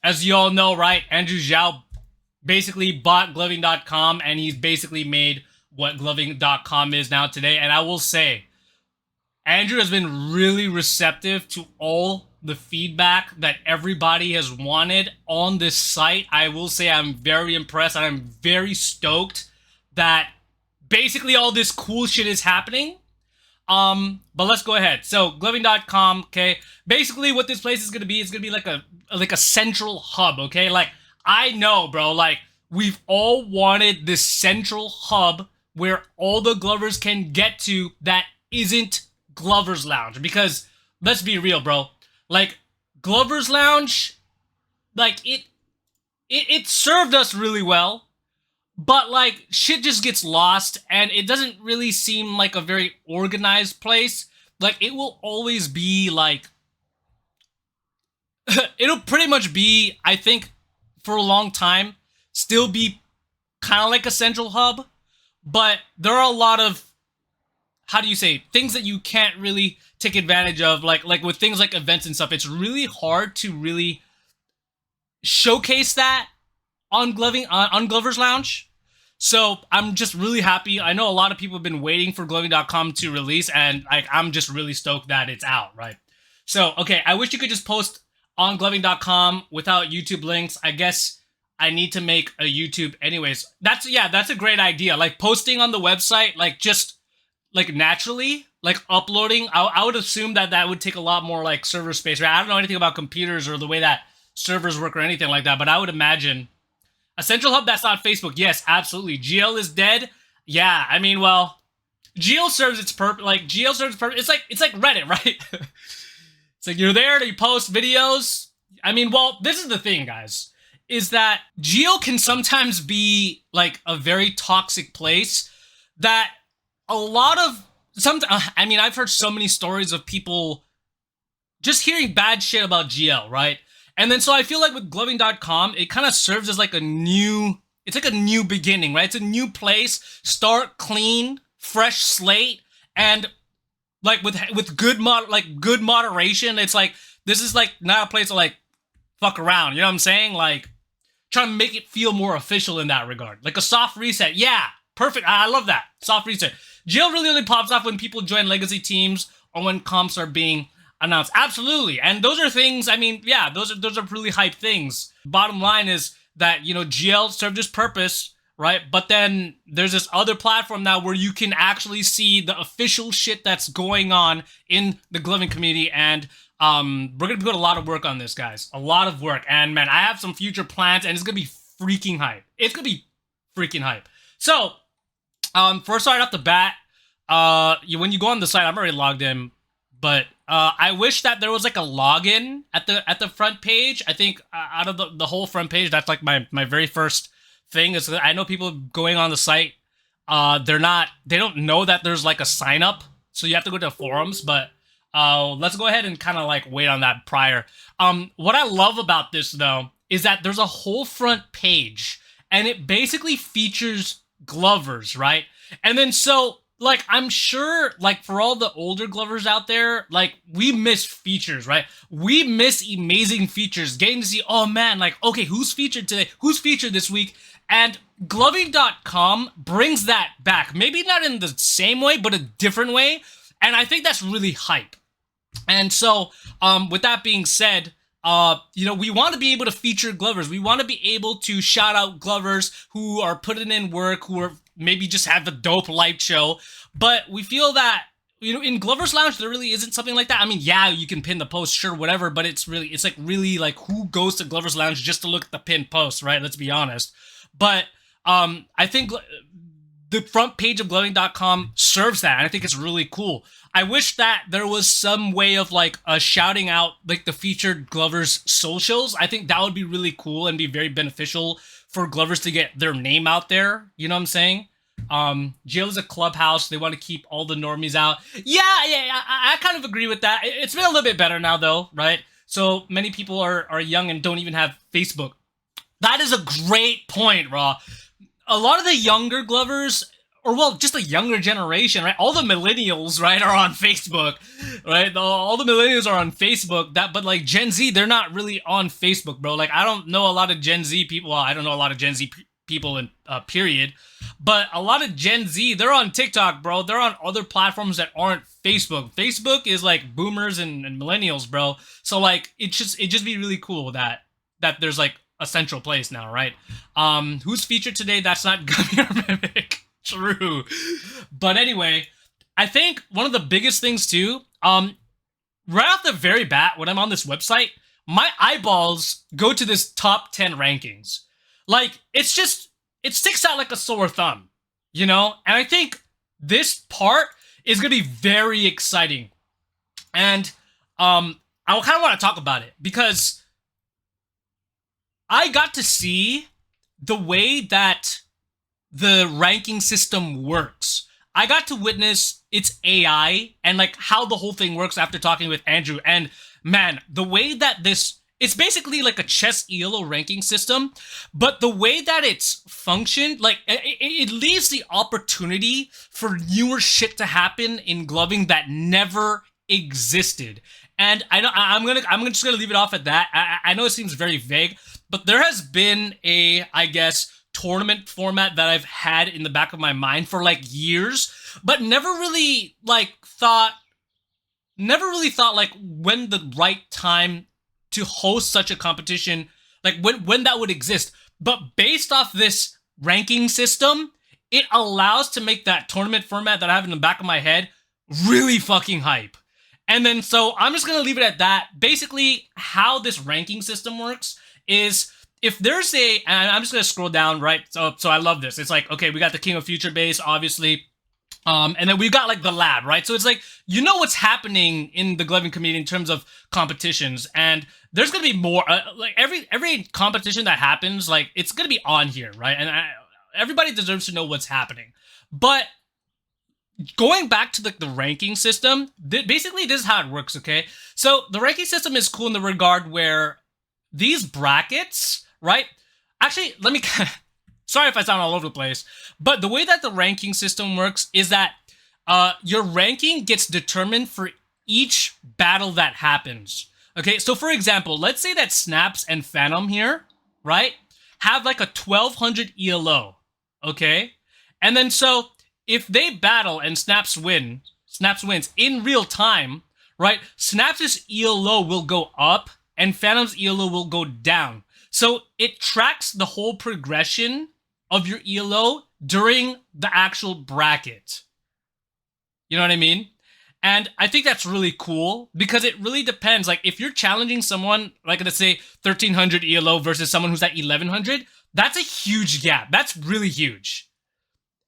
as you all know, right, Andrew Zhao basically bought gloving.com, and he's basically made what gloving.com is now today. And I will say, Andrew has been really receptive to all the feedback that everybody has wanted on this site. I will say I'm very impressed, and I'm very stoked that basically all this cool shit is happening. But let's go ahead. So gloving.com, okay. Basically what this place is gonna be like a central hub, okay? Like, I know, bro, like, we've all wanted this central hub where all the Glovers can get to that isn't Glover's Lounge. Because let's be real, bro. Like, Glover's Lounge, like, it served us really well. But, like, shit just gets lost, and it doesn't really seem like a very organized place. Like, it will always be, like... it'll pretty much be, I think, for a long time, still be kind of like a central hub. But there are a lot of, how do you say, things that you can't really take advantage of. Like with things like events and stuff, it's really hard to really showcase that on Glover's Lounge. So I'm just really happy. I know a lot of people have been waiting for gloving.com to release, and I'm just really stoked that it's out, right? So, okay, I wish you could just post on gloving.com without YouTube links. I guess I need to make a YouTube anyways. That's a great idea. Like, posting on the website, like, just, like, naturally, like, uploading. I would assume that would take a lot more, like, server space, right? I don't know anything about computers or the way that servers work or anything like that, but I would imagine... A central hub that's not Facebook. Yes, absolutely. GL is dead. Yeah, I mean, well, GL serves its purpose. Like, GL serves its purpose. It's like Reddit, right? It's like you're there, you post videos. I mean, well, this is the thing, guys, is that GL can sometimes be like a very toxic place that a lot of I mean, I've heard so many stories of people just hearing bad shit about GL, right? And then so I feel like with gloving.com, it kind of serves as like a new, it's like a new beginning, right? It's a new place, start clean, fresh slate, and like with good moderation. It's like, this is like not a place to like fuck around, you know what I'm saying? Like, trying to make it feel more official in that regard. Like a soft reset. Yeah, perfect. I love that. Soft reset. GL really only pops off when people join legacy teams or when comps are being announced. Absolutely. And those are things, I mean, yeah, those are really hype things. Bottom line is that, you know, GL served its purpose, right? But then there's this other platform now where you can actually see the official shit that's going on in the gloving community. And we're going to put a lot of work on this, guys. A lot of work. And man, I have some future plans, and it's going to be freaking hype. It's going to be freaking hype. So, first right off the bat, when you go on the site, I'm already logged in, but I wish that there was like a login at the front page. I think out of the whole front page, that's like my very first thing. Is I know people going on the site, they don't know that there's like a sign up, so you have to go to forums. But let's go ahead and kind of like wait on that prior. What I love about this though is that there's a whole front page, and it basically features Glovers, right? And then so, like, I'm sure, like, for all the older Glovers out there, like, we miss features, right? We miss amazing features. Getting to see, oh man, like, okay, who's featured today? Who's featured this week? And gloving.com brings that back. Maybe not in the same way, but a different way. And I think that's really hype. And so, with that being said, you know, we want to be able to feature Glovers. We want to be able to shout out Glovers who are putting in work, who are maybe just have a dope light show. But we feel that, you know, in Glover's Lounge, there really isn't something like that. I mean, yeah, you can pin the post, sure, whatever, but it's like really like, who goes to Glover's Lounge just to look at the pinned post, right? Let's be honest. But I think the front page of gloving.com serves that, and I think it's really cool. I wish that there was some way of like shouting out like the featured Glovers socials. I think that would be really cool and be very beneficial for Glovers to get their name out there. You know what I'm saying? Jail is a clubhouse. They want to keep all the normies out. Yeah, I kind of agree with that. It's been a little bit better now though, right? So many people are young and don't even have Facebook. That is a great point, Raw. A lot of the younger Glovers, or well, just a younger generation, right? All the millennials, right, are on Facebook, right? All the millennials are on Facebook. But like Gen Z, they're not really on Facebook, bro. Like I don't know a lot of Gen Z people. Well, I don't know a lot of Gen Z people in period, but a lot of Gen Z, they're on TikTok, bro. They're on other platforms that aren't Facebook. Facebook is like boomers and millennials, bro. So like it just be really cool that there's like a central place now, right? Who's featured today? That's not Gummy or Mimic. True. But anyway, I think one of the biggest things too, right off the very bat, when I'm on this website, my eyeballs go to this top 10 rankings. Like, it sticks out like a sore thumb, you know? And I think this part is gonna be very exciting. And I kind of want to talk about it because I got to see the way that the ranking system works. I got to witness its AI and like how the whole thing works after talking with Andrew. And man, the way that it's basically like a chess ELO ranking system, but the way that it's functioned, like it leaves the opportunity for newer shit to happen in gloving that never existed. And I know I'm just gonna leave it off at that. I know it seems very vague, but there has been a, I guess, tournament format that I've had in the back of my mind for like years, but never really thought like when the right time to host such a competition, like when that would exist. But based off this ranking system, it allows to make that tournament format that I have in the back of my head really fucking hype. And then so I'm just gonna leave it at that. Basically, how this ranking system works is if there's and I'm just gonna scroll down, right? So I love this. It's like, okay, we got the King of Future base, obviously. And then we've got like the lab, right? So it's like, you know what's happening in the gloving community in terms of competitions, and there's gonna be more. Like every competition that happens, like it's gonna be on here, right? And everybody deserves to know what's happening. But going back to the ranking system, basically this is how it works. Okay, so the ranking system is cool in the regard where these brackets, right? Actually, let me. Sorry if I sound all over the place, but the way that the ranking system works is that your ranking gets determined for each battle that happens. Okay, so for example, let's say that Snaps and Phantom here, right, have like a 1200 ELO, okay? And then so if they battle and Snaps wins in real time, right, Snaps' ELO will go up and Phantom's ELO will go down. So it tracks the whole progression of your ELO during the actual bracket. You know what I mean? And I think that's really cool because it really depends. Like if you're challenging someone, like let's say 1300 ELO versus someone who's at 1100, that's a huge gap. That's really huge.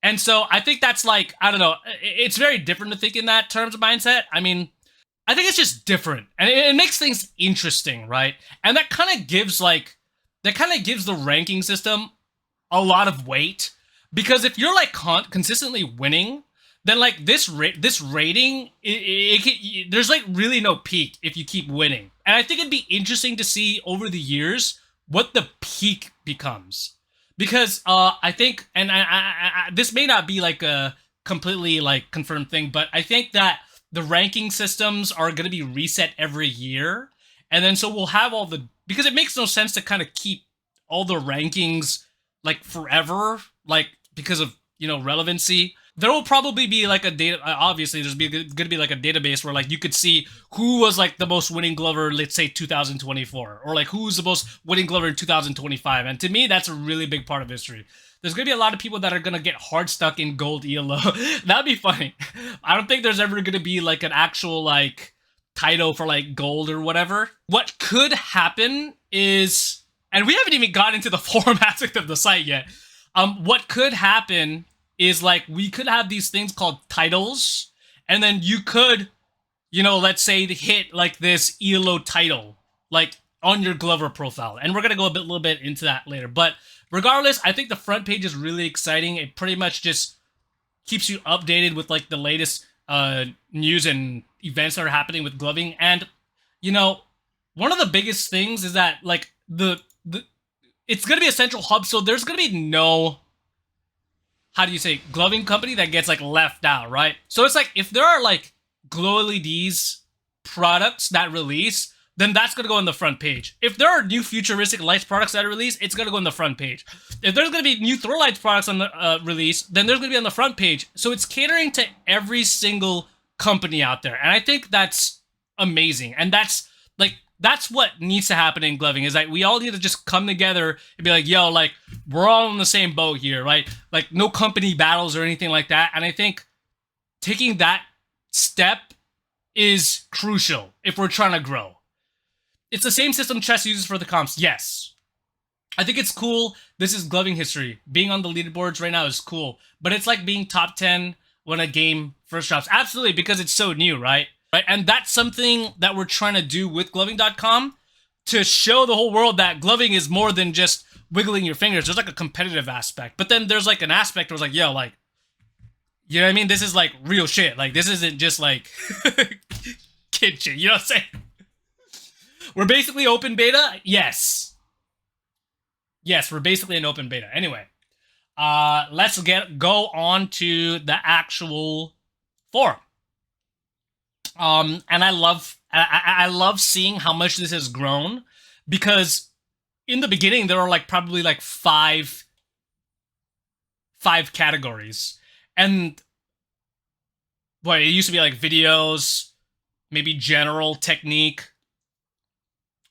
And so I think that's like, I don't know, it's very different to think in that terms of mindset. I mean, I think it's just different and it makes things interesting, right? And that kind of gives the ranking system a lot of weight, because if you're like consistently winning, then like this rating, there's like really no peak if you keep winning. And I think it'd be interesting to see over the years what the peak becomes, because I think, and I this may not be like a completely like confirmed thing, but I think that the ranking systems are going to be reset every year, and then so we'll have all the, because it makes no sense to kind of keep all the rankings like forever, like because of, you know, relevancy. There will probably be like a data, obviously there's gonna be like a database where like you could see who was like the most winning glover, let's say 2024, or like who's the most winning glover in 2025. And to me, that's a really big part of history. There's gonna be a lot of people that are gonna get hard stuck in gold ELO. That'd be funny. I don't think there's ever gonna be like an actual like title for like gold or whatever. What could happen is, and we haven't even gotten into the forum aspect of the site yet. What could happen is like we could have these things called titles, and then you could, you know, let's say hit like this ELO title, like on your Glover profile. And we're gonna go a little bit into that later. But regardless, I think the front page is really exciting. It pretty much just keeps you updated with like the latest news and events that are happening with gloving. And, you know, one of the biggest things is that like it's going to be a central hub, so there's going to be no how do you say, gloving company that gets like left out, right? So it's like if there are like glow LEDs products that release, then that's gonna go on the front page. If there are new futuristic lights products that are released, it's gonna go on the front page. If there's gonna be new throw lights products on the release, then there's gonna be on the front page. So it's catering to every single company out there, and I think that's amazing. And that's what needs to happen in gloving, is like we all need to just come together and be like, yo, like we're all in the same boat here, right? Like no company battles or anything like that. And I think taking that step is crucial if we're trying to grow. It's the same system chess uses for the comps, yes. I think it's cool. This is gloving history. Being on the leaderboards right now is cool, but it's like being top 10 when a game first drops. Absolutely, because it's so new, right? Right, and that's something that we're trying to do with gloving.com to show the whole world that gloving is more than just wiggling your fingers. There's like a competitive aspect, but then there's like an aspect where it's like, yo, like, you know what I mean? This is like real shit. Like, this isn't just like kid shit. You know what I'm saying? We're basically open beta. Yes, we're basically an open beta. Anyway, let's go on to the actual forum. And I love seeing how much this has grown, because in the beginning there were like probably like five categories, and boy, it used to be like videos, maybe general technique,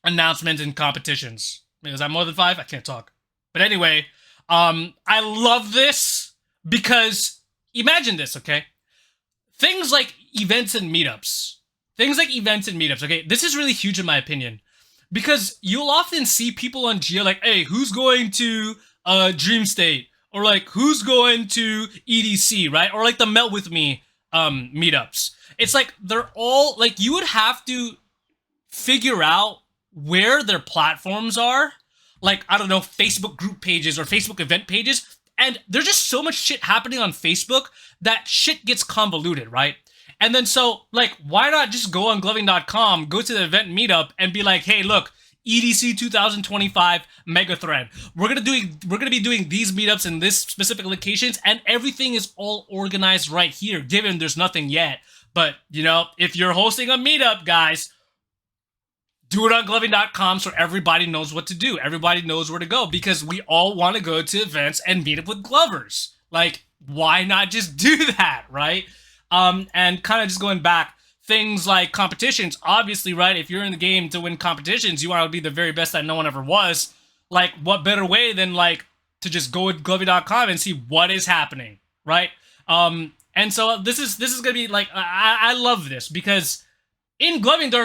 announcements, and competitions. Is that more than 5? I can't talk. But anyway, I love this because imagine this, okay? Things like events and meetups. Okay? This is really huge in my opinion, because you'll often see people on Geo like, hey, who's going to Dream State? Or like, who's going to EDC, right? Or like the Melt With Me meetups. It's like, they're all, like, you would have to figure out where their platforms are. Like, I don't know, Facebook group pages or Facebook event pages. And there's just so much shit happening on Facebook that shit gets convoluted, right? And then so, like, why not just go on gloving.com, go to the event meetup, and be like, hey, look, EDC 2025 mega thread. We're gonna be doing these meetups in this specific locations, and everything is all organized right here, given there's nothing yet. But, you know, if you're hosting a meetup, guys, do it on gloving.com so everybody knows what to do. Everybody knows where to go, because we all want to go to events and meet up with glovers. Like, why not just do that, right? And kind of just going back, things like competitions, obviously, right? If you're in the game to win competitions, you want to be the very best that no one ever was. Like, what better way than, like, to just go with gloving.com and see what is happening, right? And so this is going to be, like, I love this, because in gloving, there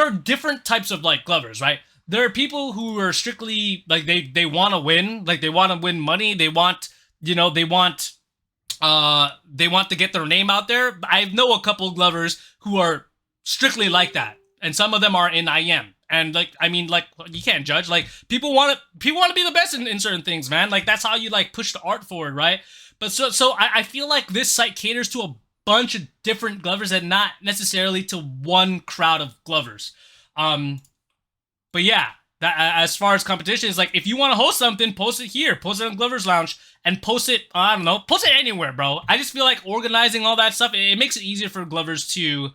are different types of, like, glovers, right? There are people who are strictly, like, they want to win. Like, they want to win money. They want, you know, they want to get their name out there. I know a couple of glovers who are strictly like that. And some of them are in IM. And, like, I mean, like, you can't judge. Like, people want to be the best in certain things, man. Like, that's how you, like, push the art forward, right? But so I feel like this site caters to a bunch of different glovers and not necessarily to one crowd of glovers. But yeah, that, as far as competition is, like, if you want to host something, post it here, post it on Glover's Lounge, and post it, I don't know, post it anywhere, bro. I just feel like organizing all that stuff, it makes it easier for glovers to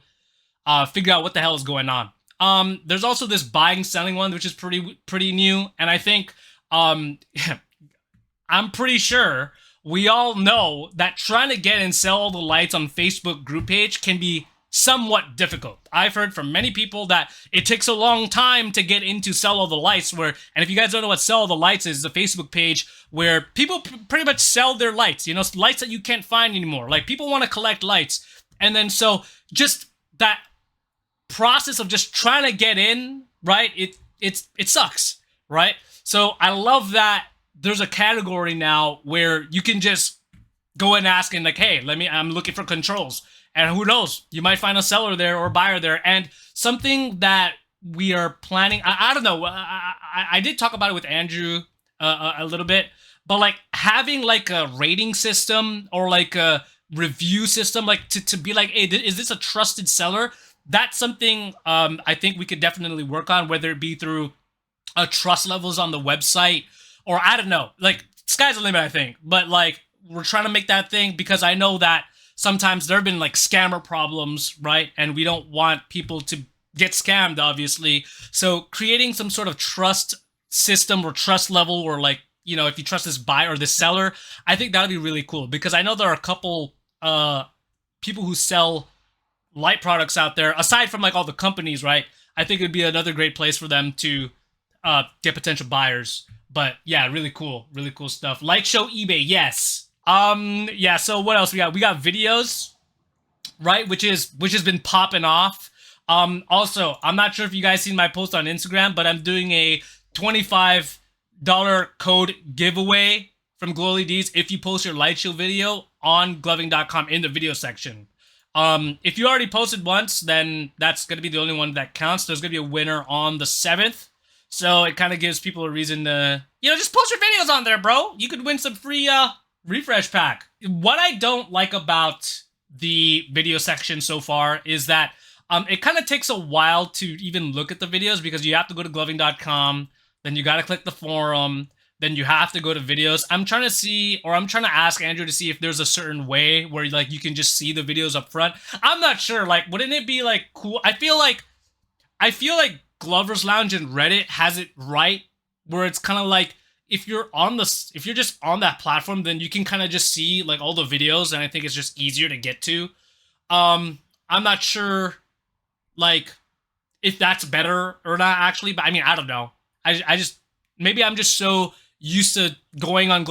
figure out what the hell is going on. There's also this buying, selling one, which is pretty new, and I think, I'm pretty sure we all know that trying to get and sell all the lights on Facebook group page can be somewhat difficult. I've heard from many people that it takes a long time to get into Sell All the Lights, and if you guys don't know what Sell All the Lights is, the Facebook page where people pretty much sell their lights, you know, lights that you can't find anymore. Like, people want to collect lights, and then so just that process of just trying to get in, right, it sucks, right? So I love that there's a category now where you can just go and ask and, like, hey, I'm looking for controls. And who knows, you might find a seller there or buyer there. And something that we are planning, I don't know, I did talk about it with Andrew a little bit, but, like, having, like, a rating system or, like, a review system, like, to be like, hey, is this a trusted seller? That's something I think we could definitely work on, whether it be through trust levels on the website, or I don't know, like, sky's the limit, I think. But, like, we're trying to make that thing because I know that sometimes there have been like scammer problems, right? And we don't want people to get scammed, obviously. So creating some sort of trust system or trust level, or like, you know, if you trust this buyer or this seller, I think that'd be really cool, because I know there are a couple people who sell light products out there, aside from like all the companies, right? I think it'd be another great place for them to get potential buyers. But yeah, really cool stuff. Light show eBay, yes. Yeah, so what else we got? We got videos, right? Which has been popping off. Also, I'm not sure if you guys seen my post on Instagram, but I'm doing a $25 code giveaway from Glow LEDs if you post your light show video on gloving.com in the video section. If you already posted once, then that's going to be the only one that counts. There's going to be a winner on the 7th. So it kind of gives people a reason to, you know, just post your videos on there, bro. You could win some free refresh pack. What I don't like about the video section so far is that it kind of takes a while to even look at the videos, because you have to go to gloving.com, then you got to click the forum, then you have to go to videos. I'm trying to ask Andrew to see if there's a certain way where like you can just see the videos up front. I'm not sure. Like, wouldn't it be like cool? I feel like Glover's Lounge and Reddit has it right, where it's kind of like if you're just on that platform, then you can kind of just see like all the videos, and I think it's just easier to get to. I'm not sure like if that's better or not actually, but I mean, I don't know. I just, maybe I'm just so used to going on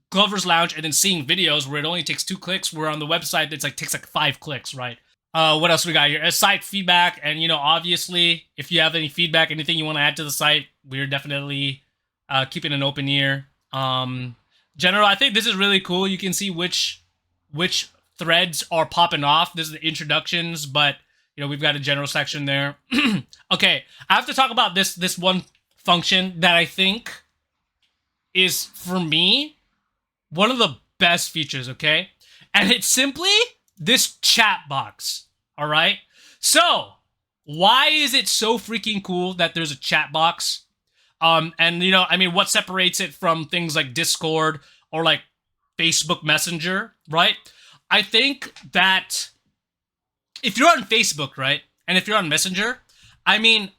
Glover's Lounge and then seeing videos where it only takes 2 clicks, where on the website it's like takes like 5 clicks, right? What else we got here? Site feedback, and you know, obviously, if you have any feedback, anything you want to add to the site, we're definitely keeping an open ear. General, I think this is really cool. You can see which threads are popping off. This is the introductions, but you know, we've got a general section there. Okay, I have to talk about this one function that I think is, for me, one of the best features, okay? And it's simply this chat box, all right? So, why is it so freaking cool that there's a chat box? And, you know, I mean, what separates it from things like Discord or, like, Facebook Messenger, right? I think that if you're on Facebook, right, and if you're on Messenger, I mean,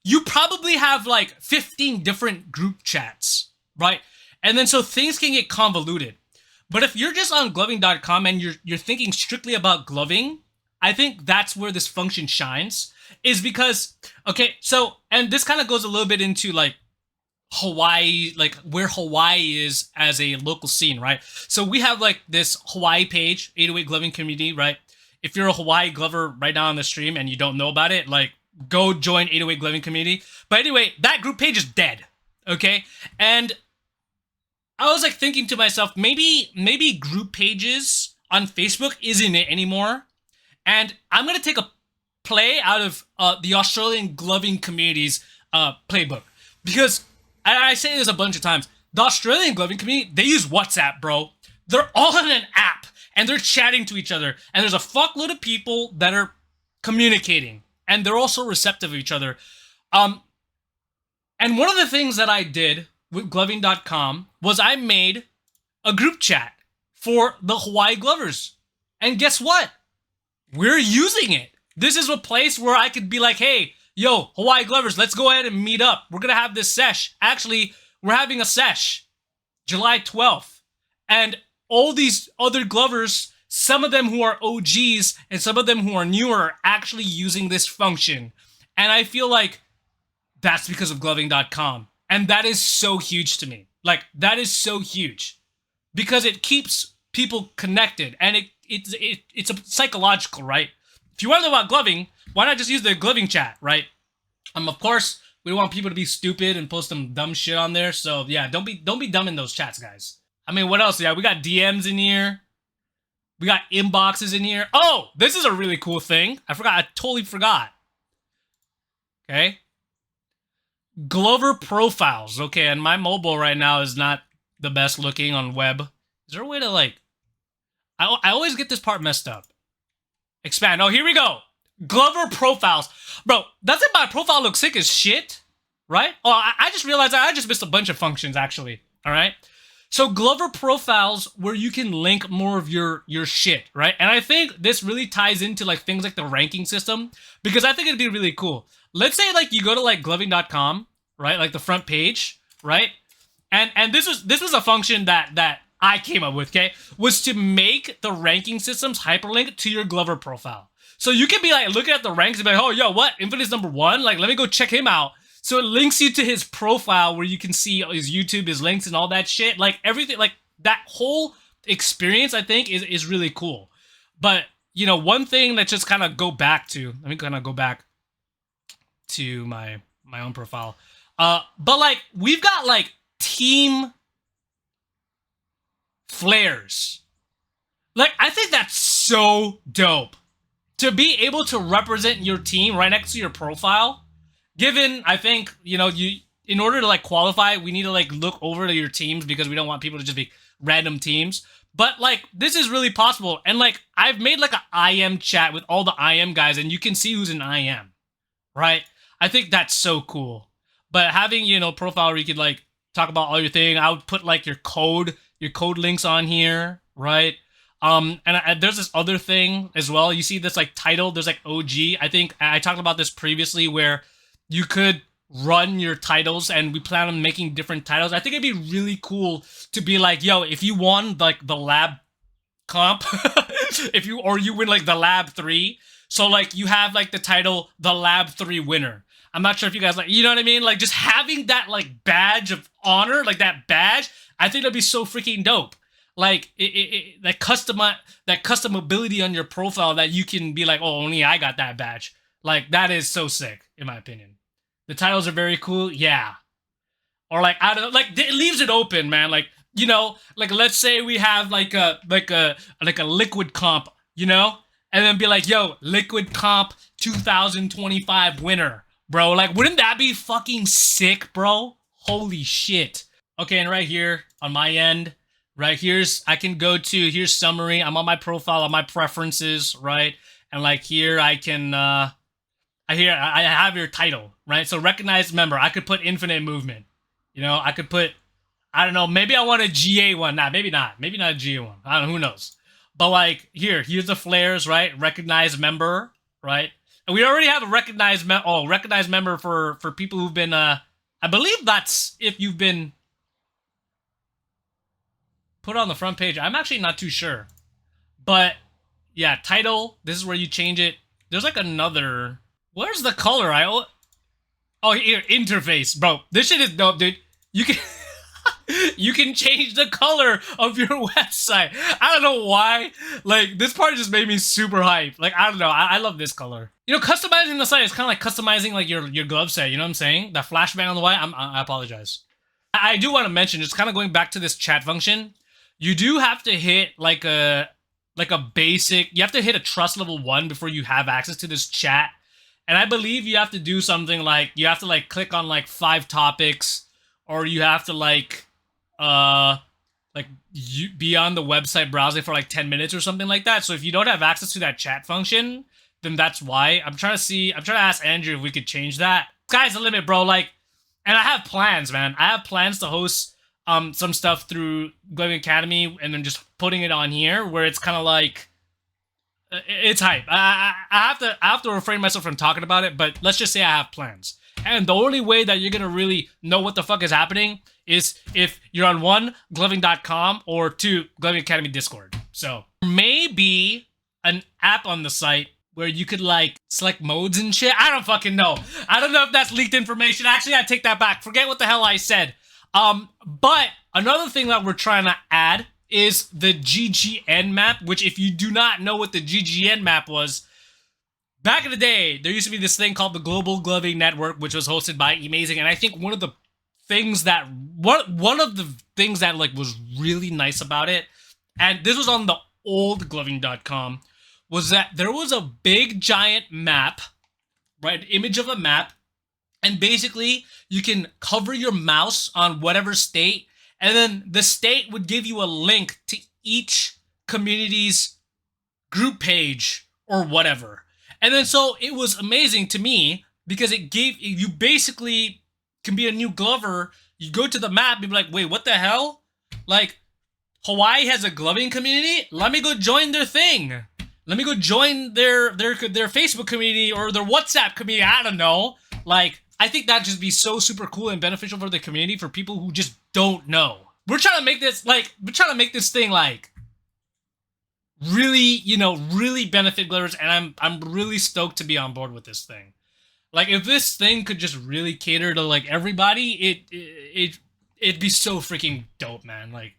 you probably have, like, 15 different group chats, right? And then so things can get convoluted. But if you're just on gloving.com and you're thinking strictly about gloving, I think that's where this function shines, is because, okay, so, and this kind of goes a little bit into like Hawaii, like where Hawaii is as a local scene, right? So we have like this Hawaii page, 808 Gloving Community, right? If you're a Hawaii glover right now on the stream and you don't know about it, like go join 808 Gloving Community. But anyway, that group page is dead, okay? And I was like thinking to myself, maybe group pages on Facebook isn't it anymore. And I'm going to take a play out of the Australian Gloving Community's playbook. Because, and I say this a bunch of times, the Australian Gloving Community, they use WhatsApp, bro. They're all in an app, and they're chatting to each other. And there's a fuckload of people that are communicating. And they're also receptive of each other. And one of the things that I did with gloving.com was I made a group chat for the Hawaii Glovers. And guess what? We're using it. This is a place where I could be like, hey, yo, Hawaii Glovers, let's go ahead and meet up. We're going to have this sesh. Actually, we're having a sesh July 12th. And all these other Glovers, some of them who are OGs and some of them who are newer, are actually using this function. And I feel like that's because of gloving.com. And that is so huge to me. Like, that is so huge. Because it keeps people connected. And it's a psychological, right? If you want to know about gloving, why not just use the gloving chat, right? Of course, we don't want people to be stupid and post some dumb shit on there. So, yeah, don't be dumb in those chats, guys. I mean, what else? Yeah, we got DMs in here. We got inboxes in here. Oh, this is a really cool thing. I totally forgot. Okay. Glover profiles. Okay, and my mobile right now is not the best looking on web. Is there a way to like... I always get this part messed up. Expand. Oh, here we go. Glover profiles. Bro, doesn't my profile look sick as shit? Right? Oh, I just realized I just missed a bunch of functions, actually. All right? So Glover profiles where you can link more of your shit, right? And I think this really ties into like things like the ranking system, because I think it'd be really cool. Let's say like you go to like gloving.com, right? Like the front page, right? And this was a function that I came up with, okay? Was to make the ranking systems hyperlink to your Glover profile. So you can be like looking at the ranks and be like, oh, yo, what? Infinite's #1? Like, let me go check him out. So it links you to his profile where you can see his YouTube, his links, and all that shit. Like everything, like that whole experience, I think, is really cool. But you know, one thing that just kind of go back to, let me kind of go back to my own profile. But like we've got like team FLAIRS. Like I think that's so dope to be able to represent your team right next to your profile. Given, I think, you know, you in order to like qualify, we need to like look over to your teams because we don't want people to just be random teams. But like this is really possible, and like I've made like an IM chat with all the IM guys, and you can see who's in IM, right? I think that's so cool. But having, you know, profile where you could like talk about all your thing, I would put like your code links on here, right? And there's this other thing as well. You see this like title, there's like OG. I think I talked about this previously where you could run your titles, and we plan on making different titles. I think it'd be really cool to be like, yo, if you won like the lab comp, if you win like the lab 3, so like you have like the title the lab 3 winner. I'm not sure if you guys like, you know what I mean? Like just having that like badge of honor, like that badge, I think that'd be so freaking dope. Like that customability on your profile that you can be like, oh, only I got that badge. Like that is so sick, in my opinion. The titles are very cool, yeah. Or like I don't know, like it leaves it open, man. Like, you know, like let's say we have like a liquid comp, you know, and then be like, yo, liquid comp 2025 winner, bro. Like, wouldn't that be fucking sick, bro? Holy shit. Okay, and right here on my end, right here's I can go to here's summary. I'm on my profile, on my preferences, right? And like here I can I have your title, right? So recognized member. I could put infinite movement. You know, I could put, I don't know, maybe I want a GA one. Nah, maybe not. Maybe not a GA one. I don't know, who knows? But like here's the FLAIRS, right? Recognized member, right? And we already have a recognized member for people who've been I believe that's if you've been put on the front page. I'm actually not too sure. But yeah, title, this is where you change it. There's like another, where's the color? Oh, here, interface, bro. This shit is dope, dude. You can you can change the color of your website. I don't know why. Like, this part just made me super hype. Like, I don't know. I love this color. You know, customizing the site is kind of like customizing like your glove set. You know what I'm saying? That flashbang on the white. I apologize. I do want to mention, just kind of going back to this chat function. You do have to hit like a basic. You have to hit a trust level 1 before you have access to this chat. And I believe you have to do something like, you have to like click on like 5 topics, or you have to like you be on the website browsing for like 10 minutes or something like that. So if you don't have access to that chat function, then that's why. I'm trying to ask Andrew if we could change that. Sky's the limit, bro. Like, and I have plans, man. I have plans to host some stuff through Gloving Academy and then just putting it on here where it's kind of like, it's hype. I have to refrain myself from talking about it, but let's just say I have plans. And the only way that you're gonna really know what the fuck is happening is if you're on 1, gloving.com, or 2, Gloving Academy Discord. So maybe an app on the site where you could like select modes and shit. I don't fucking know. I don't know if that's leaked information. Actually, I take that back. Forget what the hell I said. But another thing that we're trying to add is the GGN map, which if you do not know what the GGN map was, back in the day, there used to be this thing called the Global Gloving Network, which was hosted by Amazing. And I think one of the things that like was really nice about it, and this was on the old gloving.com, was that there was a big giant map, right? An image of a map. And basically, you can cover your mouse on whatever state, and then the state would give you a link to each community's group page or whatever. And then so it was amazing to me because it gave you basically can be a new Glover. You go to the map and be like, wait, what the hell? Like, Hawaii has a gloving community. Let me go join their thing. Let me go join their Facebook community or their WhatsApp community. I don't know. Like, I think that'd just be so super cool and beneficial for the community for people who just don't know. We're trying to make this thing like really, you know, really benefit Glares, and I'm really stoked to be on board with this thing. Like, if this thing could just really cater to like everybody, it'd be so freaking dope, man. Like,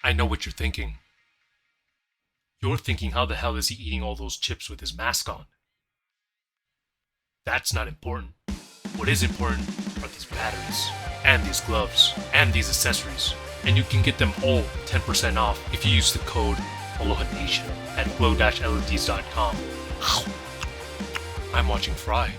I know what you're thinking. You're thinking, how the hell is he eating all those chips with his mask on? That's not important. What is important are these batteries, and these gloves, and these accessories. And you can get them all 10% off if you use the code ALOHANATION at glow-leds.com. I'm watching Fry.